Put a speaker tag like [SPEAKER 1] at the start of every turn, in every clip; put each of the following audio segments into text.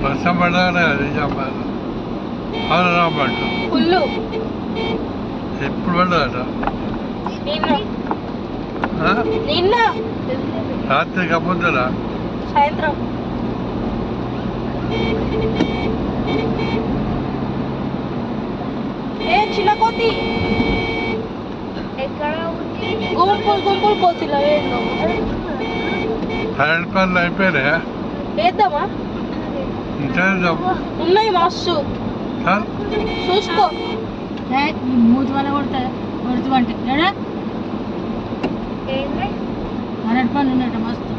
[SPEAKER 1] వర్షం పడగానే అది చెప్పాలి అవును రాబట్టు
[SPEAKER 2] ఫుల్లు
[SPEAKER 1] ఎప్పుడు పడ్డదట
[SPEAKER 2] నిన్న
[SPEAKER 1] రాత్రి కప్పుతుందా
[SPEAKER 2] సాయంత్రం ఏ చిన్న కోతి గుంపులు గుంపులు కోతిలా వేద్దాం
[SPEAKER 1] కరెంట్ పనులు అయిపోయినాయా
[SPEAKER 2] వేద్దామా
[SPEAKER 1] ఇంకేద్దాం
[SPEAKER 2] ఉన్నాయి మస్తు చూసుకో
[SPEAKER 3] మూతి వల్ల కొడుతుంటే కరెంట్ పని ఉన్నట్ట మస్తు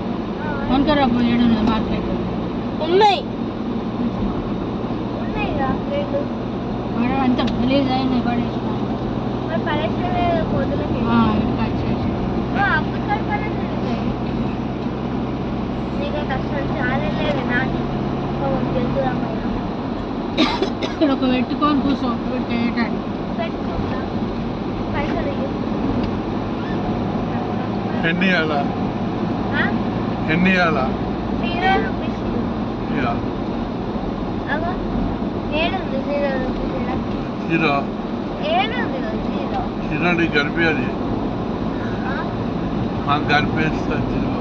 [SPEAKER 3] కొనుకరా పోయాడు మార్కెట్
[SPEAKER 2] ఉన్నాయి
[SPEAKER 3] అంత గలీజ్ అయినాయి పడేసిన ఇక్కడ ఒక పెట్టుకొని కూర్చో పెట్టేయటానికి
[SPEAKER 1] ఎన్ని అలా ఎన్ని అలా జీరో జీరో నీకు కనిపించాలి మాకు కనిపిస్తా జీరో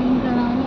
[SPEAKER 3] ఇంకా రాని